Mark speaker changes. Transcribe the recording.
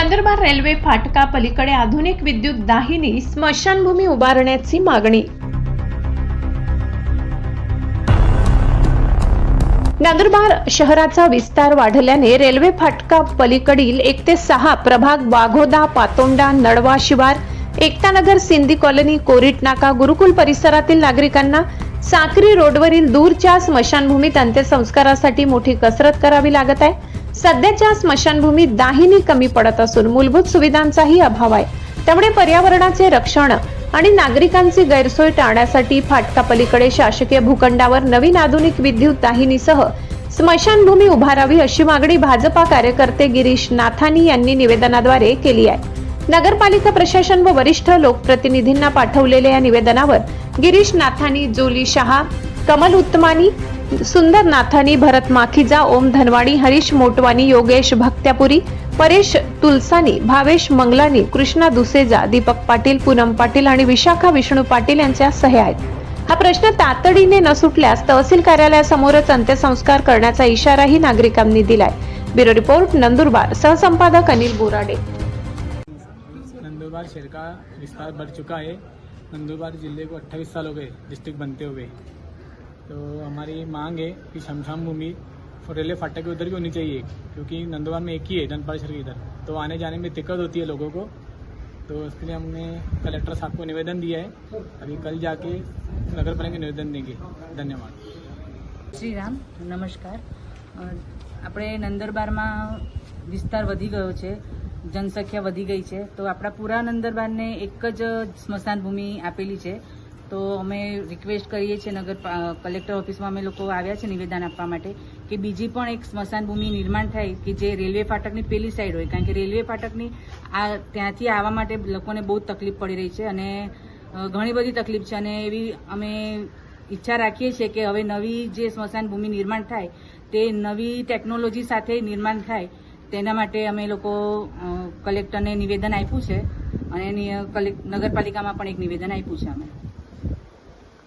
Speaker 1: Nandurbar railway फाटका पलीकडे आधुनिक विद्युत दाहिनी स्मशानभूमी उभारण्याची मागणी। नंदुरबार शहराचा विस्तार वाढल्याने रेल्वे फाटका पलीकडील 1 ते 6 प्रभाग वाघोदा, पातोंडा, नडवा शिवार, एकतानगर, सिंधी कॉलनी, कोरिट नाका, गुरुकुल परिसरातील नागरिकांना साक्री रोडवरील दूरच्या स्मशानभूमीत अंत्यसंस्कारासाठी मोठी कसरत करावी लागत आहे। सध्याच्या स्मशानभूमीत दाहिनी कमी पडत असून मूलभूत सुविधांचाही अभाव आहे। त्यामुळे पर्यावरणाचे रक्षण आणि नागरिकांची गैरसोय टाळण्यासाठी फाटका पलीकडे शासकीय भूखंडावर नवीन आधुनिक विद्युत दाहिनीसह स्मशानभूमी उभारावी अशी मागणी भाजपा कार्यकर्ते गिरीश नाथानी यांनी निवेदनाद्वारे केली आहे। नगरपालिका प्रशासन व वरिष्ठ लोकप्रतिनिधींना पाठवलेल्या या निवेदनावर गिरीश नाथानी, जोली शहा, कमल उत्तमानी, सुंदर नाथानी, भरत माखीजा, ओम धनवाणी, हरीश मोटवानी, योगेश भक्त्यापुरी, परेश तुलसानी, भावेश मंगलानी, कृष्णा दुसेजा, दीपक पाटील, पूनम पाटील आणि विशाखा विष्णू पाटील यांच्या सह्या आहेत। हा प्रश्न तातडीने न सुटल्यास तहसील कार्यालयासमोरच अंत्यसंस्कार करण्याचा इशाराही नागरिकांनी दिलाय। Bureau report, Nandurbar. सहसंपादक अनिल बोराडे।
Speaker 2: नंदुरबार शहर का विस्तार बढ़ चुका है। नंदुरबार जिले को 28 साल हो गए डिस्ट्रिक्ट बनते हुए। तो हमारी मांग है कि शमशान भूमि रेलवे फाटक के उधर भी होनी चाहिए, क्योंकि नंदुरबार में एक ही है जनपद शहर के इधर, तो आने जाने में दिक्कत होती है लोगों को। तो उसके लिए हमने कलेक्टर साहब को निवेदन दिया है। अभी कल जाके नगर पालिका निवेदन देंगे। धन्यवाद।
Speaker 3: श्री राम, नमस्कार। આપણે નંદરબારમાં વિસ્તાર વધી ગયો છે, જનસંખ્યા વધી ગઈ છે, તો આપણા પૂરા નંદરબારને એક જ સ્મશાન ભૂમિ આપેલી છે। તો અમે રિક્વેસ્ટ કરીએ છીએ કલેક્ટર ઓફિસમાં અમે લોકો આવ્યા છે નિવેદન આપવા માટે કે બીજી પણ એક સ્મશાન ભૂમિ નિર્માણ થાય કે જે રેલવે ફાટકની પેલી સાઈડ હોય, કારણ કે રેલવે ફાટકની ત્યાંથી આવવા માટે લોકોને બહુ તકલીફ પડી રહી છે અને ઘણી બધી તકલીફ છે અને એવી અમે ઈચ્છા રાખીએ છીએ કે હવે નવી જે સ્મશાન ભૂમિ નિર્માણ થાય તે નવી ટેકનોલોજી સાથે નિર્માણ થાય, તેના માટે અમે લોકો કલેક્ટરને નિવેદન આપ્યું છે અને નગરપાલિકામાં પણ એક નિવેદન આપ્યું છે અમે।